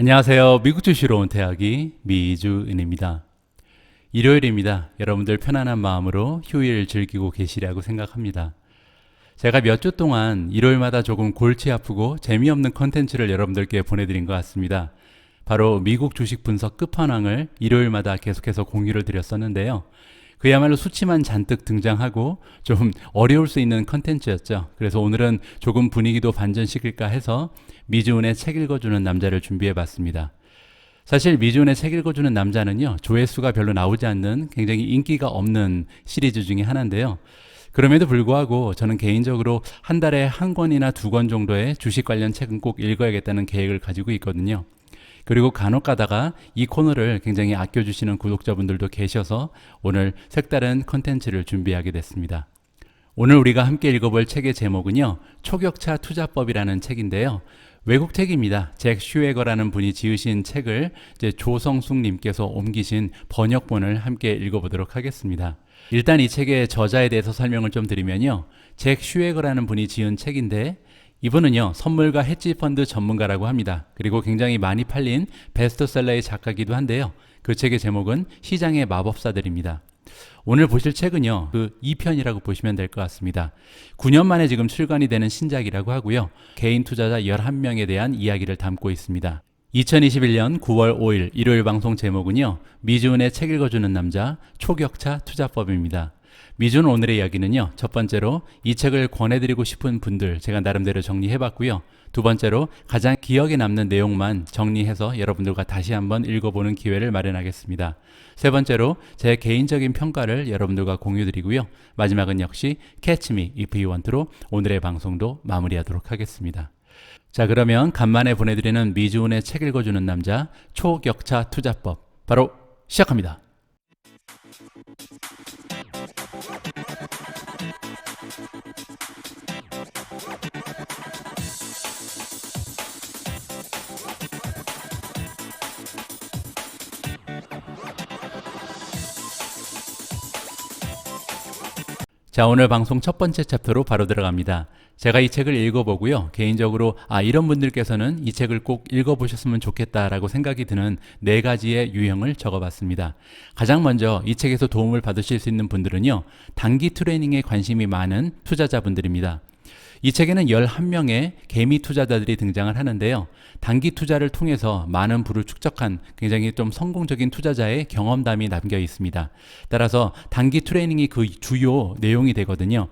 안녕하세요. 미국 주시러 온 태학이 미주은입니다. 일요일입니다. 여러분들 편안한 마음으로 휴일 즐기고 계시리라고 생각합니다. 제가 몇 주 동안 일요일마다 조금 골치 아프고 재미없는 컨텐츠를 여러분들께 보내드린 것 같습니다. 바로 미국 주식 분석 끝판왕을 일요일마다 계속해서 공유를 드렸었는데요. 그야말로 수치만 잔뜩 등장하고 좀 어려울 수 있는 컨텐츠였죠. 그래서 오늘은 조금 분위기도 반전시킬까 해서 미주은의 책 읽어주는 남자를 준비해봤습니다. 사실 미주은의 책 읽어주는 남자는요, 조회수가 별로 나오지 않는 굉장히 인기가 없는 시리즈 중에 하나인데요. 그럼에도 불구하고 저는 개인적으로 한 달에 한 권이나 두 권 정도의 주식 관련 책은 꼭 읽어야겠다는 계획을 가지고 있거든요. 그리고 간혹 가다가 이 코너를 굉장히 아껴주시는 구독자분들도 계셔서 오늘 색다른 컨텐츠를 준비하게 됐습니다. 오늘 우리가 함께 읽어볼 책의 제목은요, 초격차 투자법이라는 책인데요. 외국 책입니다. 잭 슈웨거라는 분이 지으신 책을 이제 조성숙님께서 옮기신 번역본을 함께 읽어보도록 하겠습니다. 일단 이 책의 저자에 대해서 설명을 좀 드리면요. 잭 슈웨거라는 분이 지은 책인데 이분은요, 선물과 헤지펀드 전문가라고 합니다. 그리고 굉장히 많이 팔린 베스트셀러의 작가이기도 한데요. 그 책의 제목은 시장의 마법사들입니다. 오늘 보실 책은요, 그 2편이라고 보시면 될 것 같습니다. 9년 만에 지금 출간이 되는 신작이라고 하고요. 개인 투자자 11명에 대한 이야기를 담고 있습니다. 2021년 9월 5일 일요일 방송 제목은요, 미주은의 책 읽어주는 남자 초격차 투자법입니다. 미주은 오늘의 이야기는요, 첫 번째로 이 책을 권해드리고 싶은 분들 제가 나름대로 정리해봤고요. 두 번째로 가장 기억에 남는 내용만 정리해서 여러분들과 다시 한번 읽어보는 기회를 마련하겠습니다. 세 번째로 제 개인적인 평가를 여러분들과 공유드리고요. 마지막은 역시 Catch Me If You Want로 오늘의 방송도 마무리하도록 하겠습니다. 자, 그러면 간만에 보내드리는 미주은의 책 읽어주는 남자 초격차 투자법 바로 시작합니다. 자, 오늘 방송 첫 번째 챕터로 바로 들어갑니다. 제가 이 책을 읽어보고요. 개인적으로 이런 분들께서는 이 책을 꼭 읽어보셨으면 좋겠다라고 생각이 드는 4가지의 유형을 적어봤습니다. 가장 먼저 이 책에서 도움을 받으실 수 있는 분들은요, 단기 트레이닝에 관심이 많은 투자자분들입니다. 이 책에는 11명의 개미 투자자들이 등장을 하는데요. 단기 투자를 통해서 많은 부를 축적한 굉장히 좀 성공적인 투자자의 경험담이 담겨 있습니다. 따라서 단기 트레이닝이 그 주요 내용이 되거든요.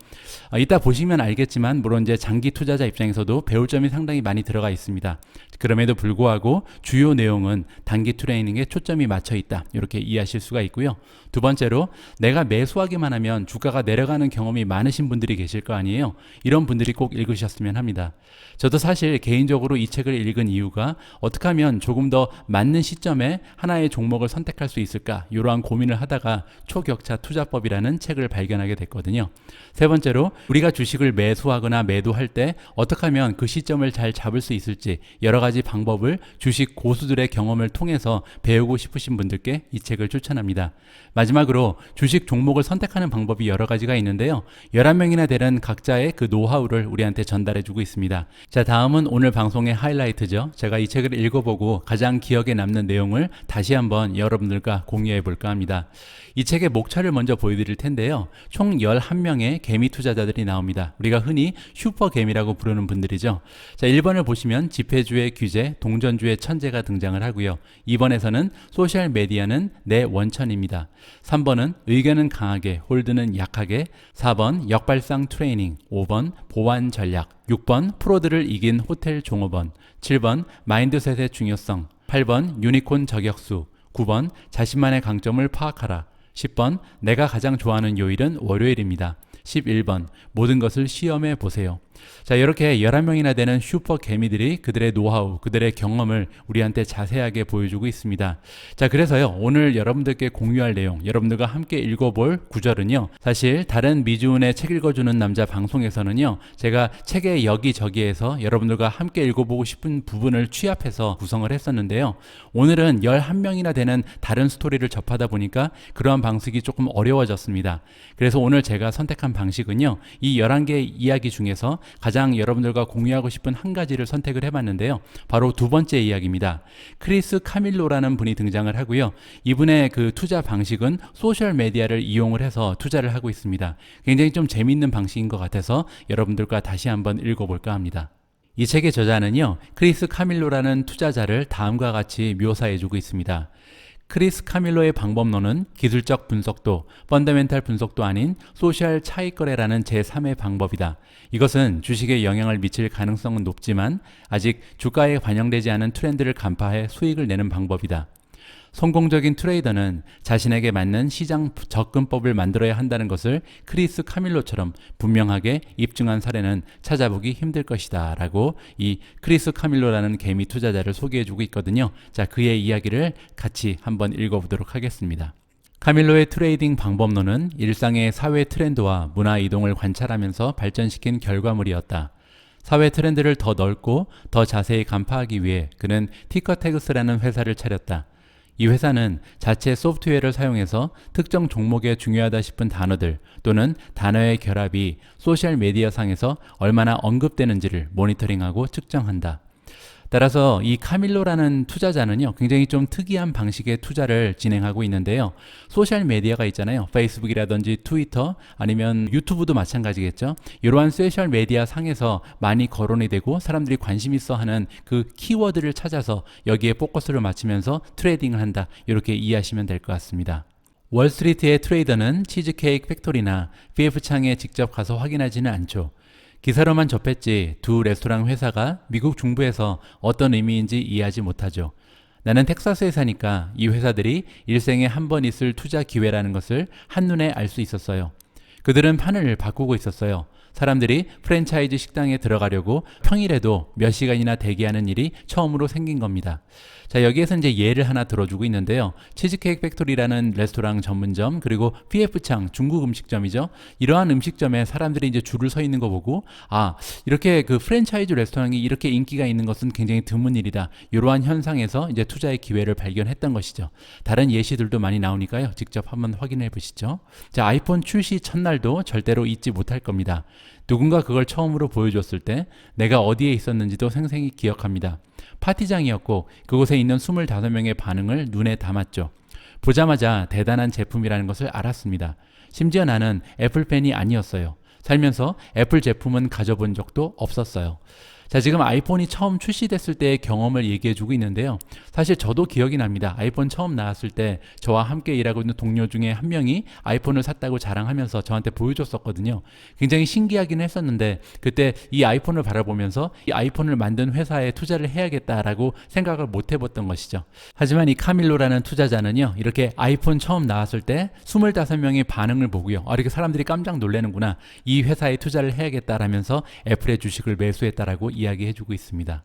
이따 보시면 알겠지만 물론 이제 장기 투자자 입장에서도 배울 점이 상당히 많이 들어가 있습니다. 그럼에도 불구하고 주요 내용은 단기 트레이닝에 초점이 맞춰 있다. 이렇게 이해하실 수가 있고요. 두 번째로 내가 매수하기만 하면 주가가 내려가는 경험이 많으신 분들이 계실 거 아니에요. 이런 분들이 꼭 읽으셨으면 합니다. 저도 사실 개인적으로 이 책을 읽은 이유가 어떻게 하면 조금 더 맞는 시점에 하나의 종목을 선택할 수 있을까 이러한 고민을 하다가 초격차 투자법이라는 책을 발견하게 됐거든요. 세 번째로 우리가 주식을 매수하거나 매도할 때 어떻게 하면 그 시점을 잘 잡을 수 있을지 여러 가지 방법을 주식 고수들의 경험을 통해서 배우고 싶으신 분들께 이 책을 추천합니다. 마지막으로 주식 종목을 선택하는 방법이 여러 가지가 있는데요. 11명이나 되는 각자의 그 노하우를 우리한테 전달해주고 있습니다. 자, 다음은 오늘 방송의 하이라이트죠. 제가 이 책을 읽어보고 가장 기억에 남는 내용을 다시 한번 여러분들과 공유해 볼까 합니다. 이 책의 목차를 먼저 보여드릴 텐데요. 총 11명의 개미 투자자들이 나옵니다. 우리가 흔히 슈퍼개미라고 부르는 분들이죠. 자, 1번을 보시면 지폐주의 규제, 동전주의 천재가 등장을 하고요. 2번에서는 소셜메디어는 내 원천입니다. 3번은 의견은 강하게, 홀드는 약하게, 4번 역발상 트레이닝, 5번 보완 전략, 6번 프로들을 이긴 호텔 종업원, 7번 마인드셋의 중요성, 8번 유니콘 저격수, 9번 자신만의 강점을 파악하라, 10번 내가 가장 좋아하는 요일은 월요일입니다. 11번 모든 것을 시험해 보세요. 자, 이렇게 11명이나 되는 슈퍼 개미들이 그들의 노하우, 그들의 경험을 우리한테 자세하게 보여주고 있습니다. 자, 그래서요, 오늘 여러분들께 공유할 내용, 여러분들과 함께 읽어볼 구절은요, 사실 다른 미주은의 책 읽어주는 남자 방송에서는요, 제가 책의 여기저기에서 여러분들과 함께 읽어보고 싶은 부분을 취합해서 구성을 했었는데요. 오늘은 11명이나 되는 다른 스토리를 접하다 보니까 그러한 방식이 조금 어려워졌습니다. 그래서 오늘 제가 선택한 방식은요, 이 11개의 이야기 중에서 가장 여러분들과 공유하고 싶은 한 가지를 선택을 해봤는데요. 바로 두 번째 이야기입니다. 크리스 카밀로라는 분이 등장을 하고요. 이분의 그 투자 방식은 소셜 메디어를 이용을 해서 투자를 하고 있습니다. 굉장히 좀 재밌는 방식인 것 같아서 여러분들과 다시 한번 읽어볼까 합니다. 이 책의 저자는요, 크리스 카밀로라는 투자자를 다음과 같이 묘사해주고 있습니다. 크리스 카밀로의 방법론은 기술적 분석도, 펀더멘탈 분석도 아닌 소셜 차익거래라는 제3의 방법이다. 이것은 주식에 영향을 미칠 가능성은 높지만 아직 주가에 반영되지 않은 트렌드를 간파해 수익을 내는 방법이다. 성공적인 트레이더는 자신에게 맞는 시장 접근법을 만들어야 한다는 것을 크리스 카밀로처럼 분명하게 입증한 사례는 찾아보기 힘들 것이다 라고 이 크리스 카밀로라는 개미 투자자를 소개해주고 있거든요. 자, 그의 이야기를 같이 한번 읽어보도록 하겠습니다. 카밀로의 트레이딩 방법론은 일상의 사회 트렌드와 문화 이동을 관찰하면서 발전시킨 결과물이었다. 사회 트렌드를 더 넓고 더 자세히 간파하기 위해 그는 티커태그스라는 회사를 차렸다. 이 회사는 자체 소프트웨어를 사용해서 특정 종목에 중요하다 싶은 단어들 또는 단어의 결합이 소셜 미디어 상에서 얼마나 언급되는지를 모니터링하고 측정한다. 따라서 이 카밀로라는 투자자는요, 굉장히 좀 특이한 방식의 투자를 진행하고 있는데요. 소셜 미디어가 있잖아요. 페이스북이라든지 트위터 아니면 유튜브도 마찬가지겠죠. 이러한 소셜 미디어 상에서 많이 거론이 되고 사람들이 관심 있어 하는 그 키워드를 찾아서 여기에 포커스를 맞추면서 트레이딩을 한다. 이렇게 이해하시면 될 것 같습니다. 월스트리트의 트레이더는 치즈케이크 팩토리나 PF창에 직접 가서 확인하지는 않죠. 기사로만 접했지 두 레스토랑 회사가 미국 중부에서 어떤 의미인지 이해하지 못하죠. 나는 텍사스에 사니까 이 회사들이 일생에 한 번 있을 투자 기회라는 것을 한눈에 알 수 있었어요. 그들은 판을 바꾸고 있었어요. 사람들이 프랜차이즈 식당에 들어가려고 평일에도 몇 시간이나 대기하는 일이 처음으로 생긴 겁니다. 자, 여기에서 이제 예를 하나 들어주고 있는데요. 치즈케이크 팩토리라는 레스토랑 전문점, 그리고 PF창 중국 음식점이죠. 이러한 음식점에 사람들이 이제 줄을 서 있는 거 보고, 아, 이렇게 그 프랜차이즈 레스토랑이 이렇게 인기가 있는 것은 굉장히 드문 일이다. 이러한 현상에서 이제 투자의 기회를 발견했던 것이죠. 다른 예시들도 많이 나오니까요. 직접 한번 확인해 보시죠. 자, 아이폰 출시 첫날도 절대로 잊지 못할 겁니다. 누군가 그걸 처음으로 보여줬을 때 내가 어디에 있었는지도 생생히 기억합니다. 파티장이었고 그곳에 있는 25명의 반응을 눈에 담았죠. 보자마자 대단한 제품이라는 것을 알았습니다. 심지어 나는 애플 팬이 아니었어요. 살면서 애플 제품은 가져본 적도 없었어요. 자, 지금 아이폰이 처음 출시됐을 때의 경험을 얘기해주고 있는데요. 사실 저도 기억이 납니다. 아이폰 처음 나왔을 때 저와 함께 일하고 있는 동료 중에 한 명이 아이폰을 샀다고 자랑하면서 저한테 보여줬었거든요. 굉장히 신기하긴 했었는데 그때 이 아이폰을 바라보면서 이 아이폰을 만든 회사에 투자를 해야겠다라고 생각을 못 해봤던 것이죠. 하지만 이 카밀로라는 투자자는요, 이렇게 아이폰 처음 나왔을 때 25명의 반응을 보고요, 이렇게 사람들이 깜짝 놀라는구나, 이 회사에 투자를 해야겠다라면서 애플의 주식을 매수했다라고 이야기해주고 있습니다.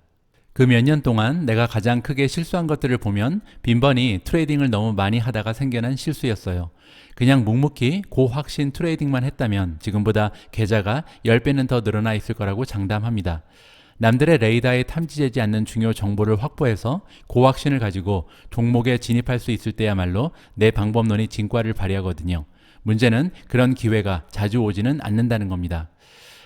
그 몇 년 동안 내가 가장 크게 실수한 것들을 보면 빈번히 트레이딩을 너무 많이 하다가 생겨난 실수였어요. 그냥 묵묵히 고확신 트레이딩만 했다면 지금보다 계좌가 10배는 더 늘어나 있을 거라고 장담합니다. 남들의 레이더에 탐지되지 않는 중요 정보를 확보해서 고확신을 가지고 종목에 진입할 수 있을 때야말로 내 방법론이 진과를 발휘하거든요. 문제는 그런 기회가 자주 오지는 않는다는 겁니다.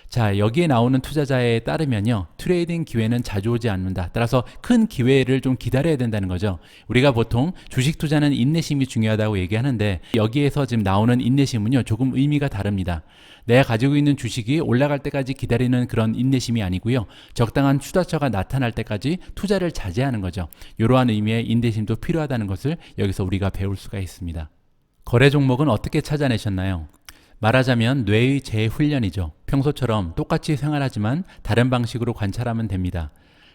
자, 여기에 나오는 투자자에 따르면요, 트레이딩 기회는 자주 오지 않는다. 따라서 큰 기회를 좀 기다려야 된다는 거죠. 우리가 보통 주식 투자는 인내심이 중요하다고 얘기하는데 여기에서 지금 나오는 인내심은요, 조금 의미가 다릅니다. 내가 가지고 있는 주식이 올라갈 때까지 기다리는 그런 인내심이 아니고요, 적당한 투자처가 나타날 때까지 투자를 자제하는 거죠. 이러한 의미의 인내심도 필요하다는 것을 여기서 우리가 배울 수가 있습니다. 거래 종목은 어떻게 찾아내셨나요? 말하자면 뇌의 재훈련이죠. 평소처럼 똑같이 생활하지만 다른 방식으로 관찰하면 됩니다.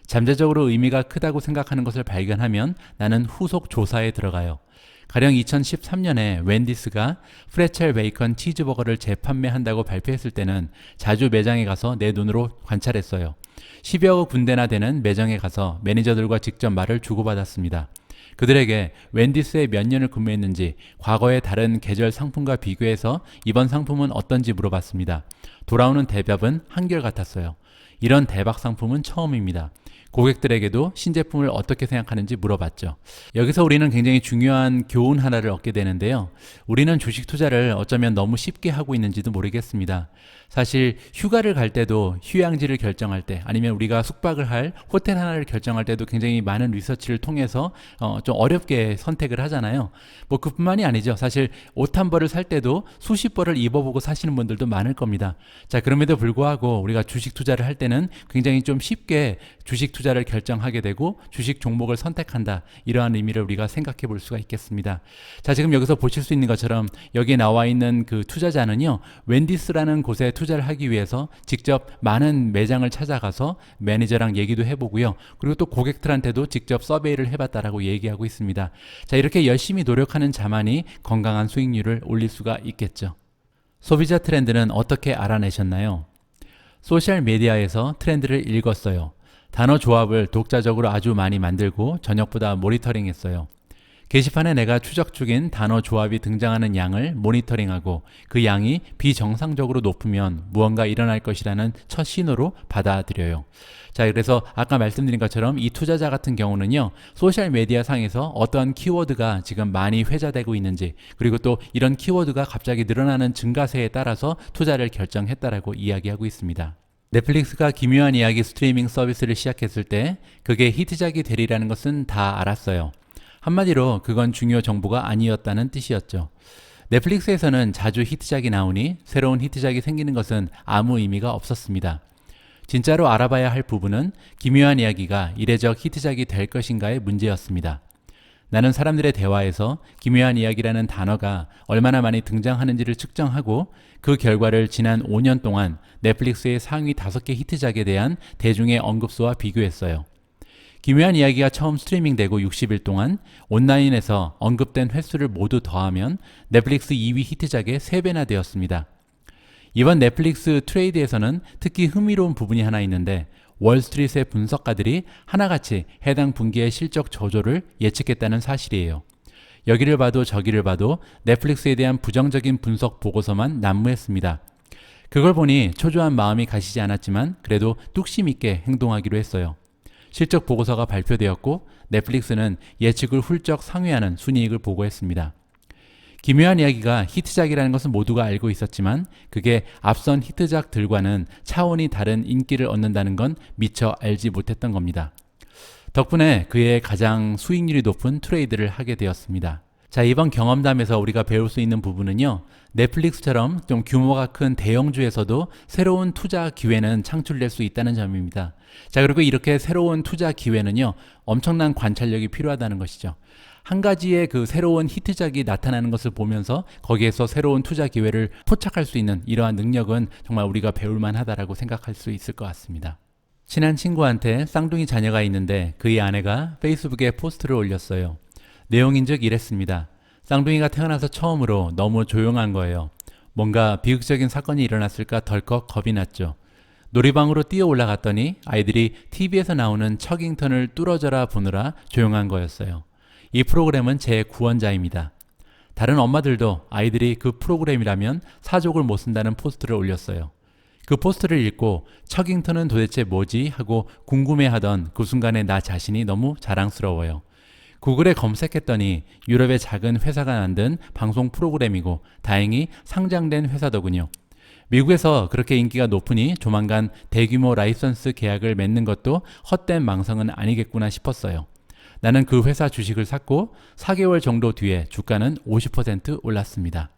잠재적으로 의미가 크다고 생각하는 것을 발견하면 나는 후속 조사에 들어가요. 가령 2013년에 웬디스가 프레첼 베이컨 치즈버거를 재판매한다고 발표했을 때는 자주 매장에 가서 내 눈으로 관찰했어요. 10여 군데나 되는 매장에 가서 매니저들과 직접 말을 주고받았습니다. 그들에게 웬디스에 몇 년을 근무했는지, 과거의 다른 계절 상품과 비교해서 이번 상품은 어떤지 물어봤습니다. 돌아오는 대답은 한결같았어요. 이런 대박 상품은 처음입니다. 고객들에게도 신제품을 어떻게 생각하는지 물어봤죠. 여기서 우리는 굉장히 중요한 교훈 하나를 얻게 되는데요. 우리는 주식 투자를 어쩌면 너무 쉽게 하고 있는지도 모르겠습니다. 사실 휴가를 갈 때도 휴양지를 결정할 때 아니면 우리가 숙박을 할 호텔 하나를 결정할 때도 굉장히 많은 리서치를 통해서 좀 어렵게 선택을 하잖아요. 뭐 그뿐만이 아니죠. 사실 옷 한 벌을 살 때도 수십 벌을 입어보고 사시는 분들도 많을 겁니다. 자, 그럼에도 불구하고 우리가 주식 투자를 할 때는 굉장히 좀 쉽게 주식 투자를 결정하게 되고 주식 종목을 선택한다. 이러한 의미를 우리가 생각해 볼 수가 있겠습니다. 자, 지금 여기서 보실 수 있는 것처럼 여기에 나와 있는 그 투자자는요. 웬디스라는 곳에 투자를 하기 위해서 직접 많은 매장을 찾아가서 매니저랑 얘기도 해보고요. 그리고 또 고객들한테도 직접 서베이를 해봤다라고 얘기하고 있습니다. 자, 이렇게 열심히 노력하는 자만이 건강한 수익률을 올릴 수가 있겠죠. 소비자 트렌드는 어떻게 알아내셨나요? 소셜미디어에서 트렌드를 읽었어요. 단어 조합을 독자적으로 아주 많이 만들고 저녁보다 모니터링했어요. 게시판에 내가 추적 중인 단어 조합이 등장하는 양을 모니터링하고 그 양이 비정상적으로 높으면 무언가 일어날 것이라는 첫 신호로 받아들여요. 자, 그래서 아까 말씀드린 것처럼 이 투자자 같은 경우는요, 소셜미디어 상에서 어떤 키워드가 지금 많이 회자되고 있는지, 그리고 또 이런 키워드가 갑자기 늘어나는 증가세에 따라서 투자를 결정했다라고 이야기하고 있습니다. 넷플릭스가 기묘한 이야기 스트리밍 서비스를 시작했을 때 그게 히트작이 되리라는 것은 다 알았어요. 한마디로 그건 중요 정보가 아니었다는 뜻이었죠. 넷플릭스에서는 자주 히트작이 나오니 새로운 히트작이 생기는 것은 아무 의미가 없었습니다. 진짜로 알아봐야 할 부분은 기묘한 이야기가 이례적 히트작이 될 것인가의 문제였습니다. 나는 사람들의 대화에서 기묘한 이야기라는 단어가 얼마나 많이 등장하는지를 측정하고 그 결과를 지난 5년 동안 넷플릭스의 상위 5개 히트작에 대한 대중의 언급수와 비교했어요. 기묘한 이야기가 처음 스트리밍되고 60일 동안 온라인에서 언급된 횟수를 모두 더하면 넷플릭스 2위 히트작의 3배나 되었습니다. 이번 넷플릭스 트레이드에서는 특히 흥미로운 부분이 하나 있는데 월스트리트의 분석가들이 하나같이 해당 분기의 실적 저조를 예측했다는 사실이에요. 여기를 봐도 저기를 봐도 넷플릭스에 대한 부정적인 분석 보고서만 난무했습니다. 그걸 보니 초조한 마음이 가시지 않았지만 그래도 뚝심 있게 행동하기로 했어요. 실적 보고서가 발표되었고 넷플릭스는 예측을 훌쩍 상회하는 순이익을 보고했습니다. 기묘한 이야기가 히트작이라는 것은 모두가 알고 있었지만 그게 앞선 히트작들과는 차원이 다른 인기를 얻는다는 건 미처 알지 못했던 겁니다. 덕분에 그의 가장 수익률이 높은 트레이드를 하게 되었습니다. 자, 이번 경험담에서 우리가 배울 수 있는 부분은요. 넷플릭스처럼 좀 규모가 큰 대형주에서도 새로운 투자 기회는 창출될 수 있다는 점입니다. 자, 그리고 이렇게 새로운 투자 기회는요. 엄청난 관찰력이 필요하다는 것이죠. 한 가지의 그 새로운 히트작이 나타나는 것을 보면서 거기에서 새로운 투자 기회를 포착할 수 있는 이러한 능력은 정말 우리가 배울만 하다라고 생각할 수 있을 것 같습니다. 친한 친구한테 쌍둥이 자녀가 있는데 그의 아내가 페이스북에 포스트를 올렸어요. 내용인즉 이랬습니다. 쌍둥이가 태어나서 처음으로 너무 조용한 거예요. 뭔가 비극적인 사건이 일어났을까 덜컥 겁이 났죠. 놀이방으로 뛰어 올라갔더니 아이들이 TV에서 나오는 척잉턴을 뚫어져라 보느라 조용한 거였어요. 이 프로그램은 제 구원자입니다. 다른 엄마들도 아이들이 그 프로그램이라면 사족을 못 쓴다는 포스트를 올렸어요. 그 포스트를 읽고 척잉턴은 도대체 뭐지 하고 궁금해하던 그 순간에 나 자신이 너무 자랑스러워요. 구글에 검색했더니 유럽의 작은 회사가 만든 방송 프로그램이고 다행히 상장된 회사더군요. 미국에서 그렇게 인기가 높으니 조만간 대규모 라이선스 계약을 맺는 것도 헛된 망상은 아니겠구나 싶었어요. 나는 그 회사 주식을 샀고 4개월 정도 뒤에 주가는 50% 올랐습니다.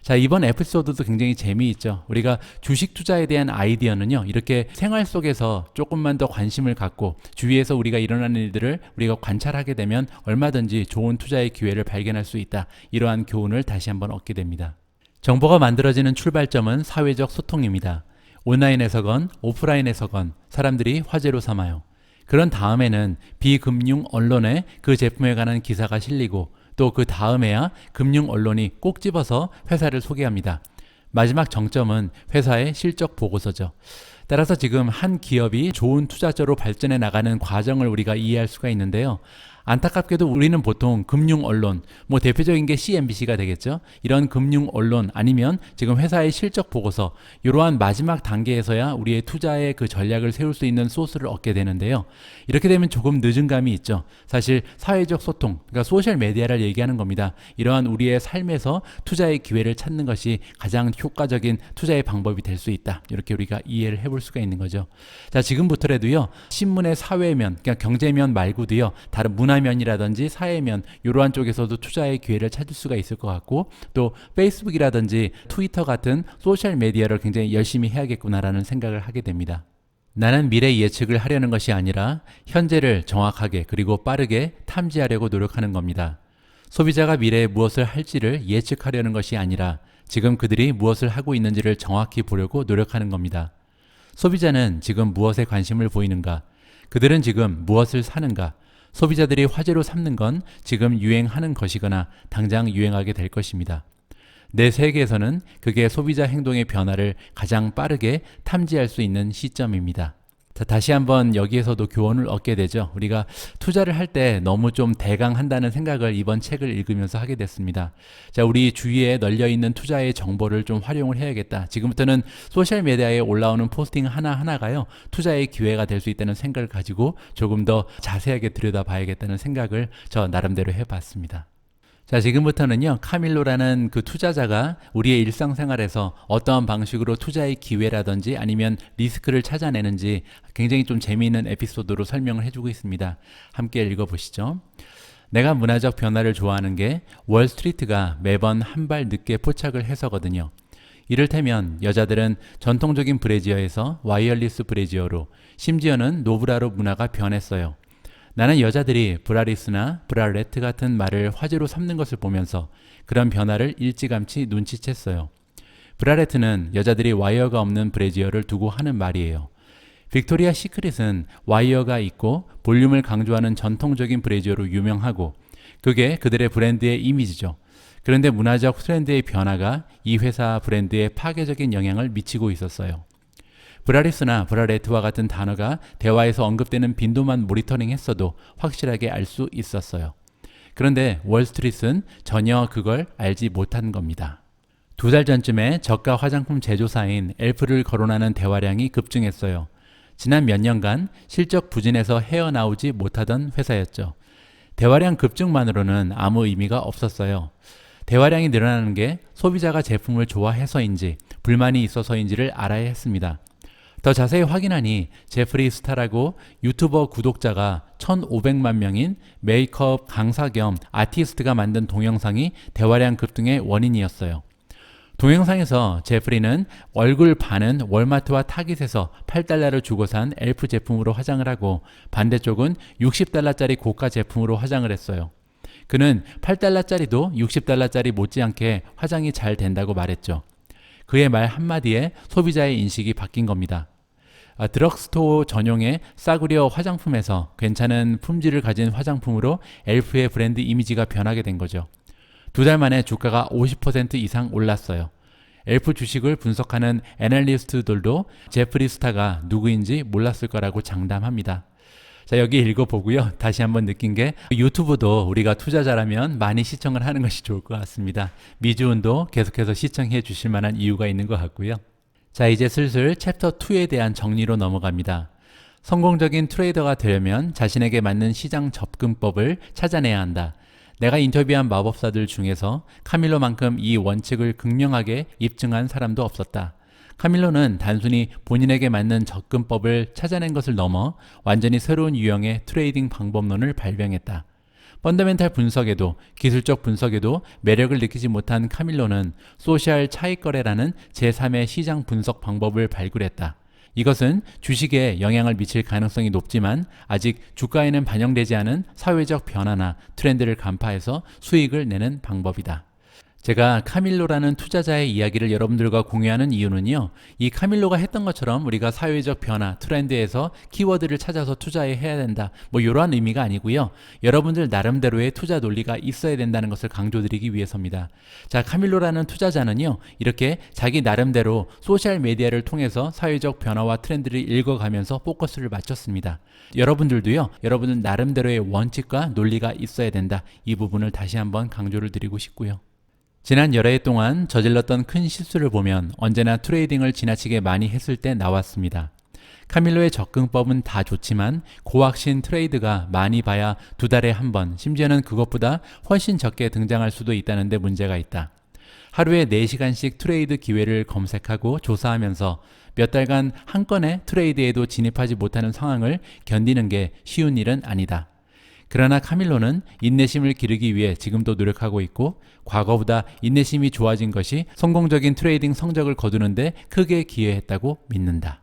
자, 이번 에피소드도 굉장히 재미있죠. 우리가 주식 투자에 대한 아이디어는요, 이렇게 생활 속에서 조금만 더 관심을 갖고 주위에서 우리가 일어나는 일들을 우리가 관찰하게 되면 얼마든지 좋은 투자의 기회를 발견할 수 있다. 이러한 교훈을 다시 한번 얻게 됩니다. 정보가 만들어지는 출발점은 사회적 소통입니다. 온라인에서건 오프라인에서건 사람들이 화제로 삼아요. 그런 다음에는 비금융 언론에 그 제품에 관한 기사가 실리고 또 그 다음에야 금융 언론이 꼭 집어서 회사를 소개합니다. 마지막 정점은 회사의 실적 보고서죠. 따라서 지금 한 기업이 좋은 투자처로 발전해 나가는 과정을 우리가 이해할 수가 있는데요. 안타깝게도 우리는 보통 금융 언론, 뭐 대표적인 게 CNBC가 되겠죠. 이런 금융 언론 아니면 지금 회사의 실적 보고서, 이러한 마지막 단계에서야 우리의 투자의 그 전략을 세울 수 있는 소스를 얻게 되는데요. 이렇게 되면 조금 늦은 감이 있죠. 사실 사회적 소통, 그러니까 소셜 메디어를 얘기하는 겁니다. 이러한 우리의 삶에서 투자의 기회를 찾는 것이 가장 효과적인 투자의 방법이 될 수 있다. 이렇게 우리가 이해를 해볼 수가 있는 거죠. 자, 지금부터라도요, 신문의 사회면, 그러니까 경제면 말고도요, 다른 문화면이라든지 사회면, 이러한 쪽에서도 투자의 기회를 찾을 수가 있을 것 같고, 또 페이스북이라든지 트위터 같은 소셜 메디어를 굉장히 열심히 해야겠구나라는 생각을 하게 됩니다. 나는 미래 예측을 하려는 것이 아니라 현재를 정확하게 그리고 빠르게 탐지하려고 노력하는 겁니다. 소비자가 미래에 무엇을 할지를 예측하려는 것이 아니라 지금 그들이 무엇을 하고 있는지를 정확히 보려고 노력하는 겁니다. 소비자는 지금 무엇에 관심을 보이는가? 그들은 지금 무엇을 사는가? 소비자들이 화제로 삼는 건 지금 유행하는 것이거나 당장 유행하게 될 것입니다. 내 세계에서는 그게 소비자 행동의 변화를 가장 빠르게 탐지할 수 있는 시점입니다. 자, 다시 한번 여기에서도 교훈을 얻게 되죠. 우리가 투자를 할 때 너무 좀 대강한다는 생각을 이번 책을 읽으면서 하게 됐습니다. 자, 우리 주위에 널려있는 투자의 정보를 좀 활용을 해야겠다. 지금부터는 소셜 미디어에 올라오는 포스팅 하나하나가요, 투자의 기회가 될 수 있다는 생각을 가지고 조금 더 자세하게 들여다봐야겠다는 생각을 저 나름대로 해봤습니다. 자, 지금부터는요, 카밀로라는 그 투자자가 우리의 일상생활에서 어떠한 방식으로 투자의 기회라든지 아니면 리스크를 찾아내는지 굉장히 좀 재미있는 에피소드로 설명을 해주고 있습니다. 함께 읽어보시죠. 내가 문화적 변화를 좋아하는 게 월스트리트가 매번 한 발 늦게 포착을 해서거든요. 이를테면 여자들은 전통적인 브래지어에서 와이어리스 브래지어로, 심지어는 노브라로 문화가 변했어요. 나는 여자들이 브라리스나 브라레트 같은 말을 화제로 삼는 것을 보면서 그런 변화를 일찌감치 눈치챘어요. 브라레트는 여자들이 와이어가 없는 브래지어를 두고 하는 말이에요. 빅토리아 시크릿은 와이어가 있고 볼륨을 강조하는 전통적인 브래지어로 유명하고 그게 그들의 브랜드의 이미지죠. 그런데 문화적 트렌드의 변화가 이 회사 브랜드에 파괴적인 영향을 미치고 있었어요. 브라리스나 브라레트와 같은 단어가 대화에서 언급되는 빈도만 모니터링했어도 확실하게 알 수 있었어요. 그런데 월스트리트는 전혀 그걸 알지 못한 겁니다. 2달 전쯤에 저가 화장품 제조사인 엘프를 거론하는 대화량이 급증했어요. 지난 몇 년간 실적 부진에서 헤어나오지 못하던 회사였죠. 대화량 급증만으로는 아무 의미가 없었어요. 대화량이 늘어나는 게 소비자가 제품을 좋아해서인지 불만이 있어서인지를 알아야 했습니다. 더 자세히 확인하니 제프리 스타라고 유튜버 구독자가 1,500만 명인 메이크업 강사 겸 아티스트가 만든 동영상이 대화량 급등의 원인이었어요. 동영상에서 제프리는 얼굴 반은 월마트와 타깃에서 $8를 주고 산 엘프 제품으로 화장을 하고 반대쪽은 $60짜리 고가 제품으로 화장을 했어요. 그는 $8짜리도 $60짜리 못지않게 화장이 잘 된다고 말했죠. 그의 말 한마디에 소비자의 인식이 바뀐 겁니다. 드럭스토어 전용의 싸구려 화장품에서 괜찮은 품질을 가진 화장품으로 엘프의 브랜드 이미지가 변하게 된 거죠. 2달 만에 주가가 50% 이상 올랐어요. 엘프 주식을 분석하는 애널리스트들도 제프리 스타가 누구인지 몰랐을 거라고 장담합니다. 자, 여기 읽어보고요. 다시 한번 느낀 게 유튜브도 우리가 투자자라면 많이 시청을 하는 것이 좋을 것 같습니다. 미주은도 계속해서 시청해 주실 만한 이유가 있는 것 같고요. 자, 이제 슬슬 챕터 2에 대한 정리로 넘어갑니다. 성공적인 트레이더가 되려면 자신에게 맞는 시장 접근법을 찾아내야 한다. 내가 인터뷰한 마법사들 중에서 카밀로만큼 이 원칙을 극명하게 입증한 사람도 없었다. 카밀로는 단순히 본인에게 맞는 접근법을 찾아낸 것을 넘어 완전히 새로운 유형의 트레이딩 방법론을 발명했다. 펀더멘탈 분석에도 기술적 분석에도 매력을 느끼지 못한 카밀로는 소셜 차익거래라는 제3의 시장 분석 방법을 발굴했다. 이것은 주식에 영향을 미칠 가능성이 높지만 아직 주가에는 반영되지 않은 사회적 변화나 트렌드를 간파해서 수익을 내는 방법이다. 제가 카밀로라는 투자자의 이야기를 여러분들과 공유하는 이유는요, 이 카밀로가 했던 것처럼 우리가 사회적 변화, 트렌드에서 키워드를 찾아서 투자해야 된다, 뭐 이러한 의미가 아니고요, 여러분들 나름대로의 투자 논리가 있어야 된다는 것을 강조드리기 위해서입니다. 자, 카밀로라는 투자자는요, 이렇게 자기 나름대로 소셜 미디어를 통해서 사회적 변화와 트렌드를 읽어가면서 포커스를 맞췄습니다. 여러분들도요, 여러분들 나름대로의 원칙과 논리가 있어야 된다, 이 부분을 다시 한번 강조를 드리고 싶고요. 지난 여러 해 동안 저질렀던 큰 실수를 보면 언제나 트레이딩을 지나치게 많이 했을 때 나왔습니다. 카밀로의 접근법은 다 좋지만 고확신 트레이드가 많이 봐야 2달에 한 번, 심지어는 그것보다 훨씬 적게 등장할 수도 있다는 데 문제가 있다. 하루에 4시간씩 트레이드 기회를 검색하고 조사하면서 몇 달간 한 건의 트레이드에도 진입하지 못하는 상황을 견디는 게 쉬운 일은 아니다. 그러나 카밀로는 인내심을 기르기 위해 지금도 노력하고 있고, 과거보다 인내심이 좋아진 것이 성공적인 트레이딩 성적을 거두는데 크게 기여했다고 믿는다.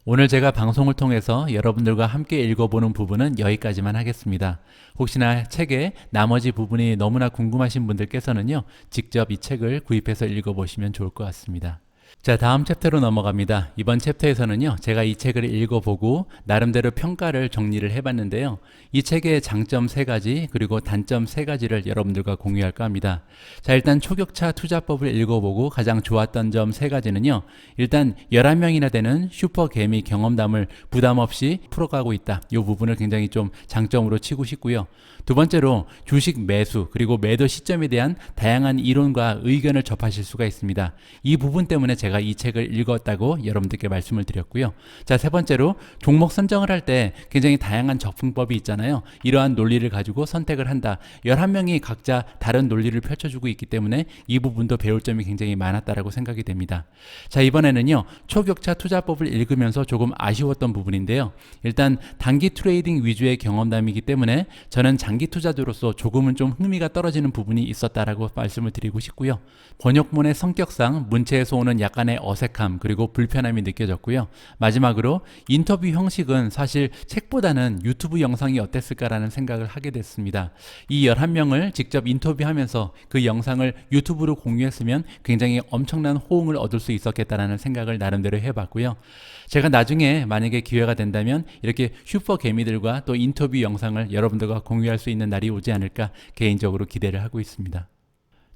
오늘 제가 방송을 통해서 여러분들과 함께 읽어보는 부분은 여기까지만 하겠습니다. 혹시나 책의 나머지 부분이 너무나 궁금하신 분들께서는요, 직접 이 책을 구입해서 읽어보시면 좋을 것 같습니다. 자, 다음 챕터로 넘어갑니다. 이번 챕터에서는요, 제가 이 책을 읽어보고 나름대로 평가를 정리를 해봤는데요, 이 책의 장점 3가지 그리고 단점 3가지를 여러분들과 공유할까 합니다. 자, 일단 초격차 투자법을 읽어보고 가장 좋았던 점 3가지는요, 일단 11명이나 되는 슈퍼 개미 경험담을 부담 없이 풀어가고 있다, 이 부분을 굉장히 좀 장점으로 치고 싶고요. 두 번째로 주식 매수 그리고 매도 시점에 대한 다양한 이론과 의견을 접하실 수가 있습니다. 이 부분 때문에 제가 이 책을 읽었다고 여러분들께 말씀을 드렸고요. 자, 세 번째로 종목 선정을 할 때 굉장히 다양한 접근법이 있잖아요. 이러한 논리를 가지고 선택을 한다. 11명이 각자 다른 논리를 펼쳐주고 있기 때문에 이 부분도 배울 점이 굉장히 많았다라고 생각이 됩니다. 자, 이번에는요, 초격차 투자법을 읽으면서 조금 아쉬웠던 부분인데요. 일단 단기 트레이딩 위주의 경험담이기 때문에 저는 장기 투자자로서 조금은 좀 흥미가 떨어지는 부분이 있었다라고 말씀을 드리고 싶고요. 번역본의 성격상 문체에서 오는 약간의 어색함 그리고 불편함이 느껴졌고요. 마지막으로 인터뷰 형식은 사실 책보다는 유튜브 영상이 어땠을까라는 생각을 하게 됐습니다. 이 11명을 직접 인터뷰하면서 그 영상을 유튜브로 공유했으면 굉장히 엄청난 호응을 얻을 수 있었겠다라는 생각을 나름대로 해봤고요. 제가 나중에 만약에 기회가 된다면 이렇게 슈퍼 개미들과 또 인터뷰 영상을 여러분들과 공유할 수 있는 날이 오지 않을까 개인적으로 기대를 하고 있습니다.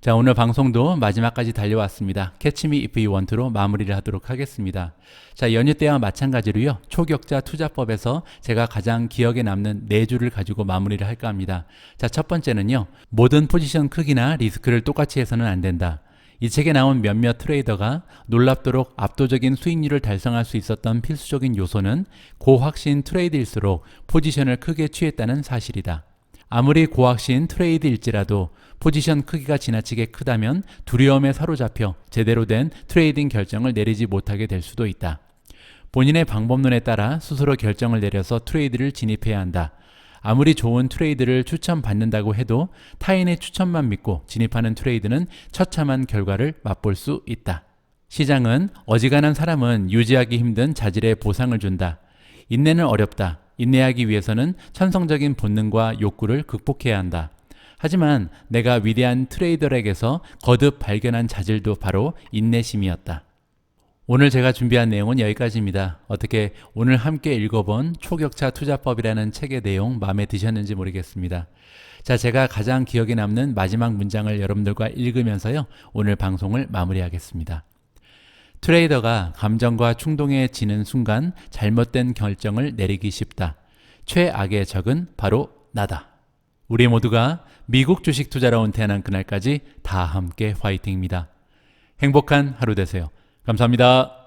자, 오늘 방송도 마지막까지 달려왔습니다. Catch me if you want로 마무리를 하도록 하겠습니다. 자, 연휴 때와 마찬가지로요, 초격자 투자법에서 제가 가장 기억에 남는 4주를 가지고 마무리를 할까 합니다. 자, 첫 번째는요, 모든 포지션 크기나 리스크를 똑같이 해서는 안 된다. 이 책에 나온 몇몇 트레이더가 놀랍도록 압도적인 수익률을 달성할 수 있었던 필수적인 요소는 고확신 트레이드일수록 포지션을 크게 취했다는 사실이다. 아무리 고확신 트레이드일지라도 포지션 크기가 지나치게 크다면 두려움에 사로잡혀 제대로 된 트레이딩 결정을 내리지 못하게 될 수도 있다. 본인의 방법론에 따라 스스로 결정을 내려서 트레이드를 진입해야 한다. 아무리 좋은 트레이드를 추천받는다고 해도 타인의 추천만 믿고 진입하는 트레이드는 처참한 결과를 맛볼 수 있다. 시장은 어지간한 사람은 유지하기 힘든 자질의 보상을 준다. 인내는 어렵다. 인내하기 위해서는 천성적인 본능과 욕구를 극복해야 한다. 하지만 내가 위대한 트레이더에게서 거듭 발견한 자질도 바로 인내심이었다. 오늘 제가 준비한 내용은 여기까지입니다. 어떻게 오늘 함께 읽어본 초격차 투자법이라는 책의 내용 마음에 드셨는지 모르겠습니다. 자, 제가 가장 기억에 남는 마지막 문장을 여러분들과 읽으면서요, 오늘 방송을 마무리하겠습니다. 트레이더가 감정과 충동에 지는 순간 잘못된 결정을 내리기 쉽다. 최악의 적은 바로 나다. 우리 모두가 미국 주식 투자로 은퇴하는 그날까지 다 함께 화이팅입니다. 행복한 하루 되세요. 감사합니다.